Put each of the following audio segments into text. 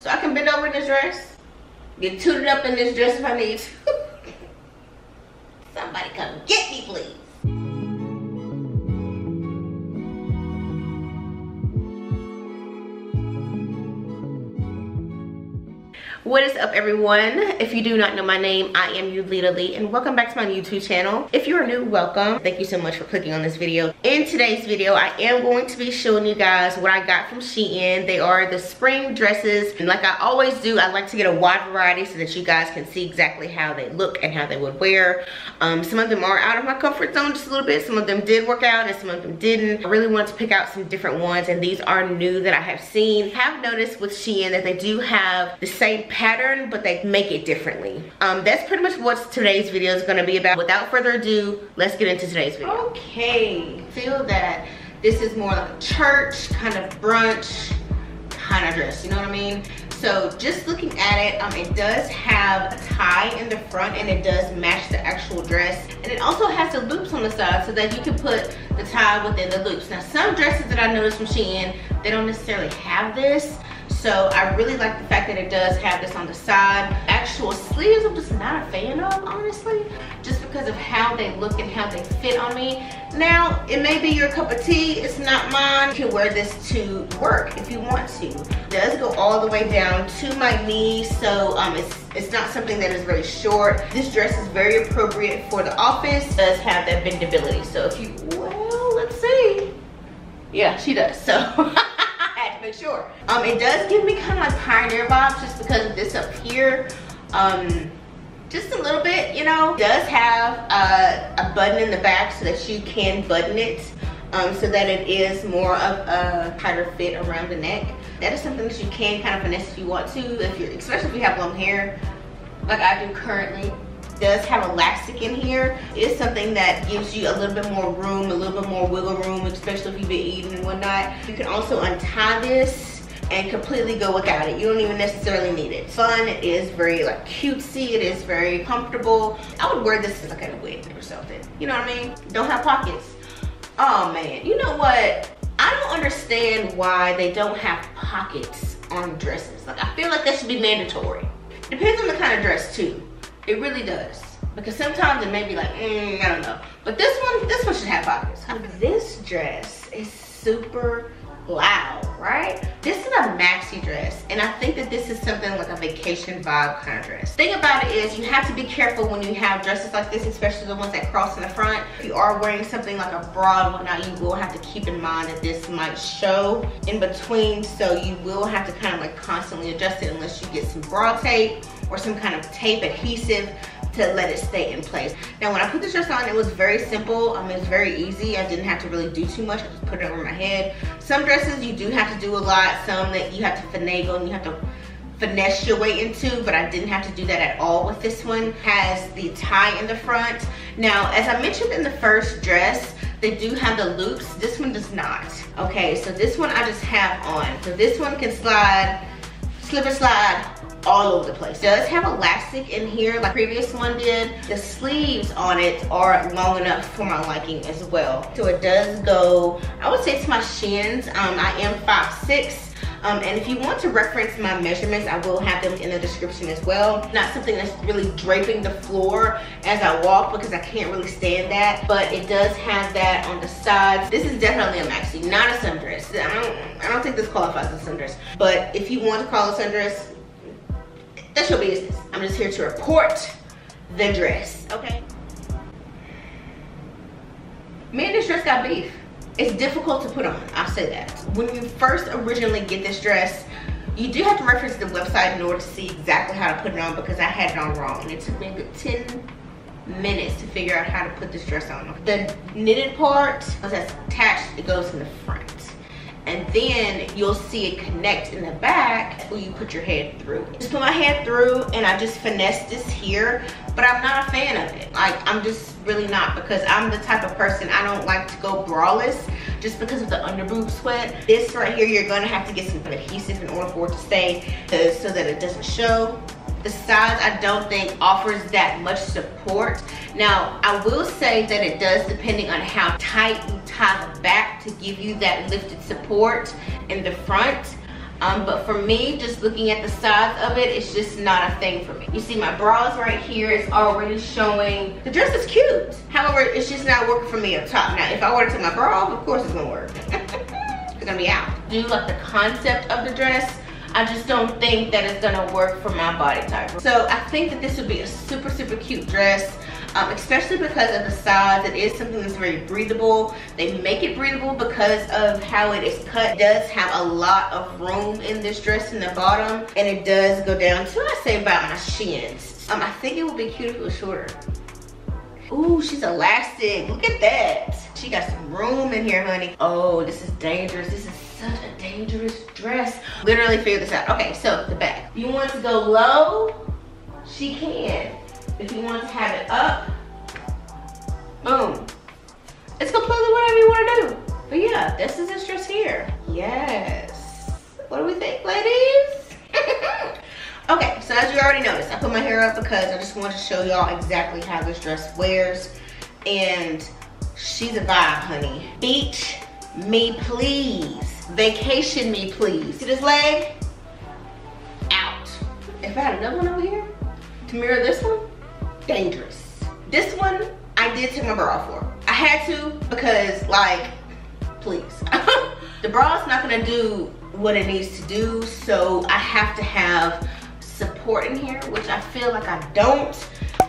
So I can bend over in this dress, get tooted up in this dress if I need to. Somebody come get me, please. What is up, everyone? If you do not know my name, I am Yulita Lee, and welcome back to my YouTube channel. If you are new, welcome. Thank you so much for clicking on this video. In today's video, I am going to be showing you guys what I got from SHEIN. They are the spring dresses, and like I always do, I like to get a wide variety so that you guys can see exactly how they look and how they would wear. Some of them are out of my comfort zone just a little bit. Some of them did work out and some of them didn't. I really wanted to pick out some different ones, and these are new that I have seen. I have noticed with SHEIN that they do have the same pattern, but they make it differently. That's pretty much what today's video is going to be about. Without further ado, let's get into today's video. Okay, feel that this is more like a church kind of brunch kind of dress, you know what I mean? So just looking at it, it does have a tie in the front and it does match the actual dress, and it also has the loops on the side so that you can put the tie within the loops. Now some dresses that I noticed from SHEIN, they don't necessarily have this. So I really like the fact that it does have this on the side. Actual sleeves, I'm just not a fan of, honestly, just because of how they look and how they fit on me. Now, it may be your cup of tea, it's not mine. You can wear this to work if you want to. It does go all the way down to my knees, so it's not something that is very short. This dress is very appropriate for the office. It does have that bendability, so if you, well, let's see. Yeah, she does, so. Make sure. It does give me kind of like Pioneer vibes just because of this up here. Just a little bit, you know. It does have a button in the back so that you can button it so that it is more of a tighter fit around the neck. That is something that you can kind of finesse if you want to, especially if you have long hair like I do currently. Does have elastic in here. It is something that gives you a little bit more room, a little bit more wiggle room, especially if you've been eating and whatnot. You can also untie this and completely go without it. You don't even necessarily need it. Fun, it is very like cutesy, it is very comfortable. I would wear this as like a wig or something. You know what I mean? Don't have pockets. Oh man, you know what? I don't understand why they don't have pockets on dresses. Like I feel like that should be mandatory. Depends on the kind of dress too. It really does, because sometimes it may be like, I don't know. But this one should have pockets. This dress is super loud, right? This is a maxi dress, and I think that this is something like a vacation vibe kind of dress. The thing about it is you have to be careful when you have dresses like this, especially the ones that cross in the front. If you are wearing something like a bra and whatnot, you will have to keep in mind that this might show in between, so you will have to kind of like constantly adjust it unless you get some bra tape or some kind of tape adhesive to let it stay in place. Now when I put this dress on, it was very simple. It was very easy. I didn't have to really do too much. I just put it over my head. Some dresses you do have to do a lot. Some that you have to finagle and you have to finesse your way into, but I didn't have to do that at all with this one. It has the tie in the front. Now, as I mentioned in the first dress, they do have the loops. This one does not. Okay, so this one I just have on. So this one can slide, slip and slide all over the place. It does have elastic in here like the previous one did. The sleeves on it are long enough for my liking as well. So it does go, I would say, to my shins. I am 5'6". And if you want to reference my measurements, I will have them in the description as well. Not something that's really draping the floor as I walk, because I can't really stand that, but it does have that on the sides. This is definitely a maxi, not a sundress. I don't think this qualifies as a sundress, but if you want to call it a sundress, that's your business. I'm just here to report the dress, okay? Me and this dress got beef. It's difficult to put on, I'll say that. When you first originally get this dress, you do have to reference the website in order to see exactly how to put it on, because I had it on wrong. And it took me a good 10 minutes to figure out how to put this dress on. The knitted part that's attached, it goes in the front. And then you'll see it connect in the back where you put your head through. Just put my head through and I just finesse this here, but I'm not a fan of it. Like, I'm just really not, because I'm the type of person, I don't like to go braless just because of the underboob sweat. This right here, you're gonna have to get some adhesive in order for it to stay so that it doesn't show. The size, I don't think, offers that much support. Now, I will say that it does, depending on how tight you tie the back to give you that lifted support in the front. But for me, just looking at the size of it, it's just not a thing for me. You see my bras right here is already showing. The dress is cute. However, it's just not working for me up top. Now, if I were to take my bra off, of course it's gonna work. It's gonna be out. I do like the concept of the dress. I just don't think that it's gonna work for my body type. So I think that this would be a super, super cute dress. Especially because of the size. It is something that's very breathable. They make it breathable because of how it is cut. It does have a lot of room in this dress in the bottom, and it does go down to, I say, about my shins. I think it would be cute if it was shorter. Ooh, she's elastic. Look at that. She got some room in here, honey. Oh, this is dangerous. This is such a dangerous dress. Literally figured this out. Okay, so the back. If you want to go low, she can. If you want to have it up, boom. It's completely whatever you want to do. But yeah, this is this dress here. Yes. What do we think, ladies? Okay, so as you already noticed, I put my hair up because I just wanted to show y'all exactly how this dress wears. And she's a vibe, honey. Beach me, please. Vacation me, please. See this leg? Out. If I had another one over here to mirror this one, dangerous. This one, I did take my bra off for. I had to because, like, please. The bra's not gonna do what it needs to do, so I have to have support in here, which I feel like I don't.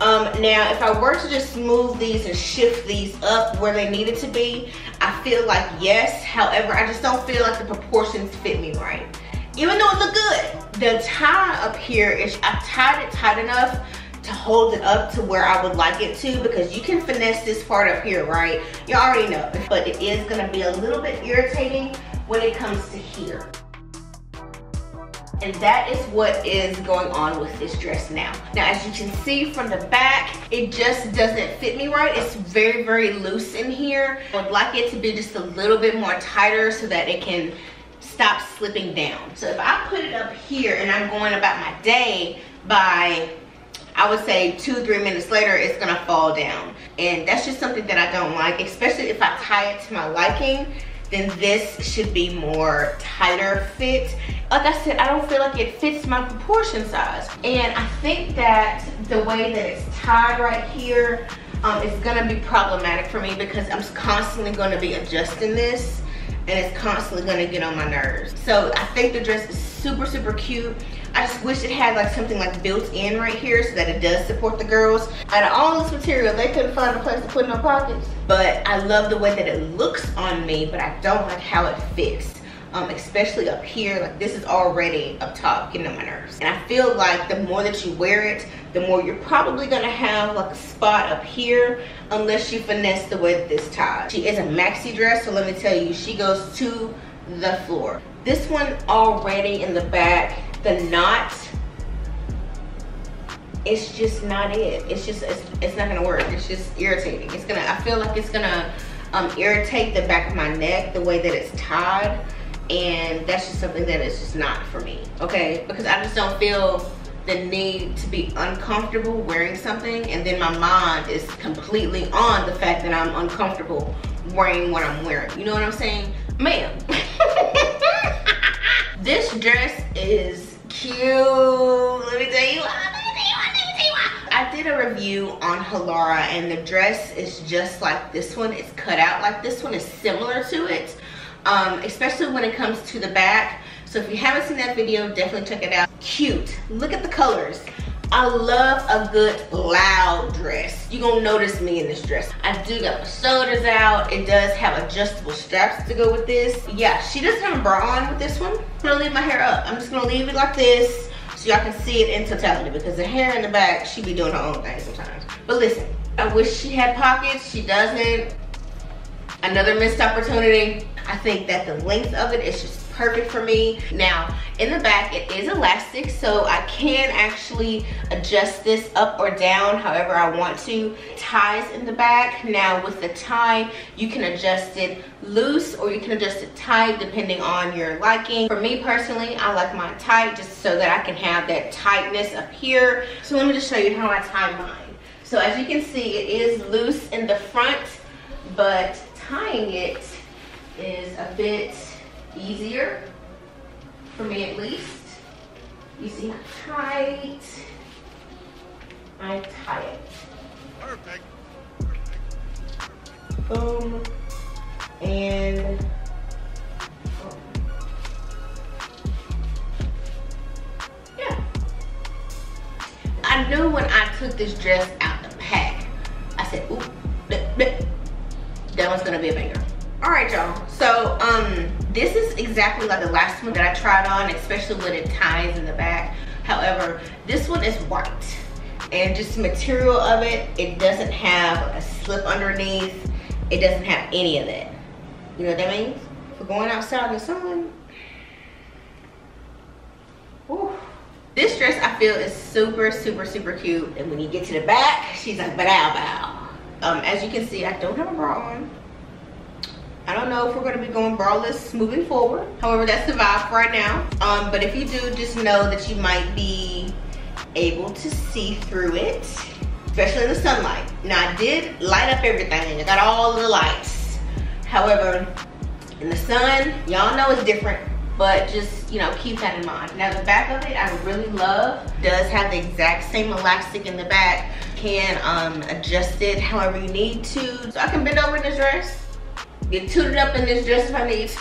Now, if I were to just move these and shift these up where they needed to be, I feel like yes. However, I just don't feel like the proportions fit me right. Even though it look good. The tie up here is, I've tied it tight enough to hold it up to where I would like it to, because you can finesse this part up here, right? You already know, but it is gonna be a little bit irritating when it comes to here. And that is what is going on with this dress now. Now, as you can see from the back, it just doesn't fit me right. It's very, very loose in here. I would like it to be just a little bit more tighter so that it can stop slipping down. So if I put it up here and I'm going about my day, by, I would say 2-3 minutes later, it's gonna fall down. And that's just something that I don't like, especially if I tie it to my liking. Then this should be more tighter fit. Like I said, I don't feel like it fits my proportion size. And I think that the way that it's tied right here is gonna be problematic for me, because I'm constantly gonna be adjusting this, and it's constantly gonna get on my nerves. So I think the dress is super, super cute. I just wish it had like something like built in right here so that it does support the girls. Out of all this material, they couldn't find a place to put no pockets. But I love the way that it looks on me, but I don't like how it fits. Especially up here, like this is already up top getting on my nerves. And I feel like the more that you wear it, the more you're probably gonna have like a spot up here, unless you finesse the way that this ties. She is a maxi dress, so let me tell you, she goes to the floor. This one already in the back, the knot, it's just not it. It's not gonna work. It's just irritating. I feel like it's gonna irritate the back of my neck, the way that it's tied. And that's just something that is just not for me, okay? Because I just don't feel the need to be uncomfortable wearing something, and then my mind is completely on the fact that I'm uncomfortable wearing what I'm wearing. You know what I'm saying? Ma'am. This dress is cute. Let me tell you why. I did a review on Halara, and the dress is just like this one. It's cut out like this one. Is similar to it. Especially when it comes to the back. So if you haven't seen that video, definitely check it out. Cute. Look at the colors. I love a good loud dress. You're gonna notice me in this dress. I do got my shoulders out. It does have adjustable straps to go with this. Yeah, she doesn't have a bra on with this one. I'm gonna leave my hair up. I'm just gonna leave it like this so y'all can see it in totality, because the hair in the back, she be doing her own thing sometimes. But listen, I wish she had pockets. She doesn't. Another missed opportunity. I think that the length of it is just perfect for me. Now, in the back, it is elastic, so I can actually adjust this up or down however I want to. Ties in the back. Now, with the tie, you can adjust it loose or you can adjust it tight depending on your liking. For me personally, I like mine tight just so that I can have that tightness up here. So let me just show you how I tie mine. So as you can see, it is loose in the front, but tying it is a bit easier for me at least. You see how tight I tie it. Perfect. Boom. And boom. Yeah. I knew when I took this dress out the pack, I said, ooh, that one's gonna be a banger. All right, y'all. So this is exactly like the last one that I tried on, especially when it ties in the back. However, this one is white, and just the material of it, it doesn't have a slip underneath. It doesn't have any of that. You know what that means? For going outside in the sun. Whew. This dress I feel is super, super, super cute. And when you get to the back, she's like, bow, bow. As you can see, I don't have a bra on. I don't know if we're gonna be going braless moving forward. However, that's the vibe for right now. But if you do, just know that you might be able to see through it, especially in the sunlight. Now, I did light up everything. I got all the lights. However, in the sun, y'all know it's different, but just, you know, keep that in mind. Now, the back of it, I really love. Does have the exact same elastic in the back. Can adjust it however you need to. So I can bend over in this dress, get tooted up in this dress if I need to.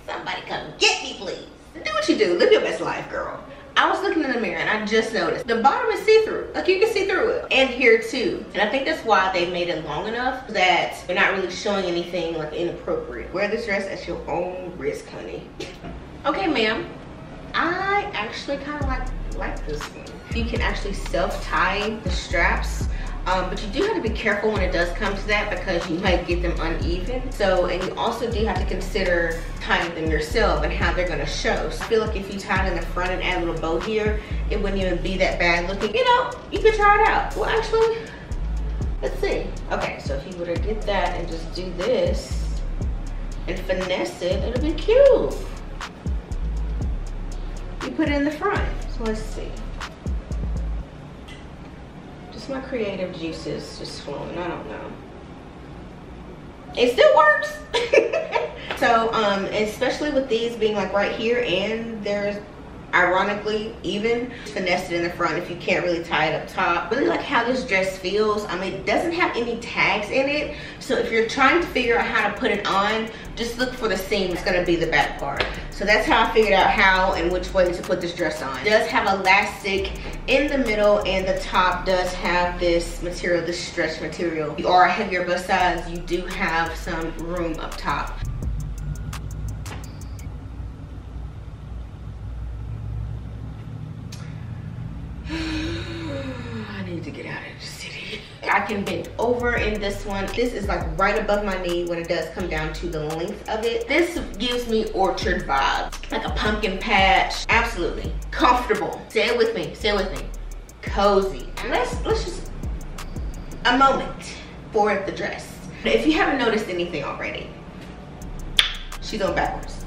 Somebody come get me, please. Do what you do. Live your best life, girl. I was looking in the mirror and I just noticed the bottom is see-through. Like, you can see through it. And here too. And I think that's why they made it long enough that they're not really showing anything like inappropriate. Wear this dress at your own risk, honey. Okay, ma'am. I actually kind of like this one. You can actually self-tie the straps. But you do have to be careful when it does come to that, because you might get them uneven. So, and you also do have to consider tying them yourself and how they're gonna show. So I feel like if you tied in the front and add a little bow here, it wouldn't even be that bad looking. You know, you could try it out. Well, actually, let's see. Okay, so if you were to get that and just do this and finesse it, it'll be cute. You put it in the front. So let's see. My creative juices just flowing. I don't know. It still works. So especially with these being like right here, and there's ironically even finessed it in the front if you can't really tie it up top. Really like how this dress feels. I mean, it doesn't have any tags in it, so if you're trying to figure out how to put it on, just look for the seam. It's gonna be the back part. So that's how I figured out how and which way to put this dress on. It does have elastic in the middle, and the top does have this material, this stretch material. If you are a heavier bust size, you do have some room up top. I need to get out of the city. I can bend over in this one. This is like right above my knee when it does come down to the length of it. This gives me orchard vibes, like a pumpkin patch. Absolutely comfortable. Say it with me. Say it with me. Cozy. Let's just a moment for the dress. If you haven't noticed anything already, she's on backwards.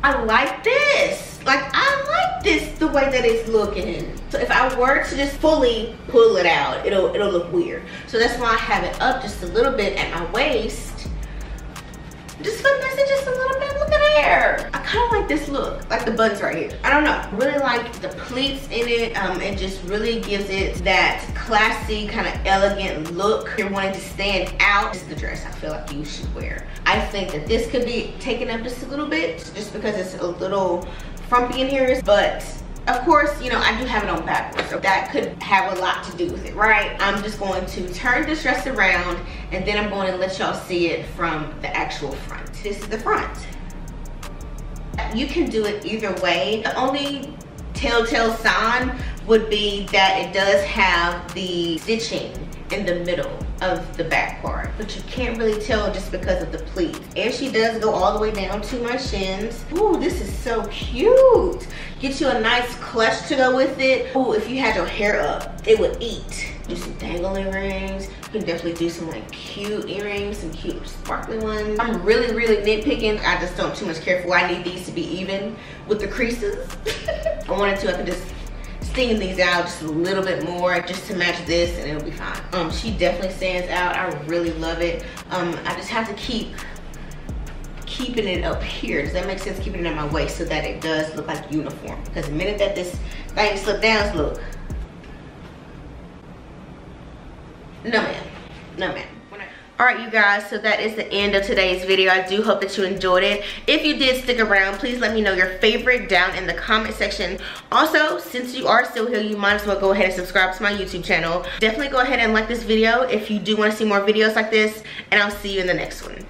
I like this. Like, I like this the way that it's looking. So if I were to just fully pull it out, it'll look weird. So that's why I have it up just a little bit at my waist. Just finesse it just a little bit. Look at there. I kind of like this look, like the buttons right here. I don't know. I really like the pleats in it. It just really gives it that classy, kind of elegant look. If you're wanting to stand out, this is the dress I feel like you should wear. I think that this could be taken up just a little bit, just because it's a little frumpy in here, but of course, you know, I do have it on backwards, so that could have a lot to do with it, right? I'm just going to turn this dress around, and then I'm going to let y'all see it from the actual front. This is the front. You can do it either way. The only telltale sign would be that it does have the stitching in the middle of the back part, but you can't really tell just because of the pleats. And she does go all the way down to my shins. Ooh, this is so cute. Get you a nice clutch to go with it. Ooh, if you had your hair up, it would eat. Do some dangling earrings. You can definitely do some like cute earrings, some cute sparkly ones. I'm really nitpicking. I just don't too much care for. I need these to be even with the creases. I wanted to, I could just sting these out just a little bit more just to match this, and it'll be fine. She definitely stands out. I really love it. I just have to keep keeping it up here. Does that make sense? Keeping it at my waist so that it does look like uniform. Because the minute that this thing slipped down, look. No ma'am. No ma'am. Alright you guys, so that is the end of today's video. I do hope that you enjoyed it. If you did stick around, please let me know your favorite down in the comment section. Also, since you are still here, you might as well go ahead and subscribe to my YouTube channel. Definitely go ahead and like this video if you do want to see more videos like this, and I'll see you in the next one.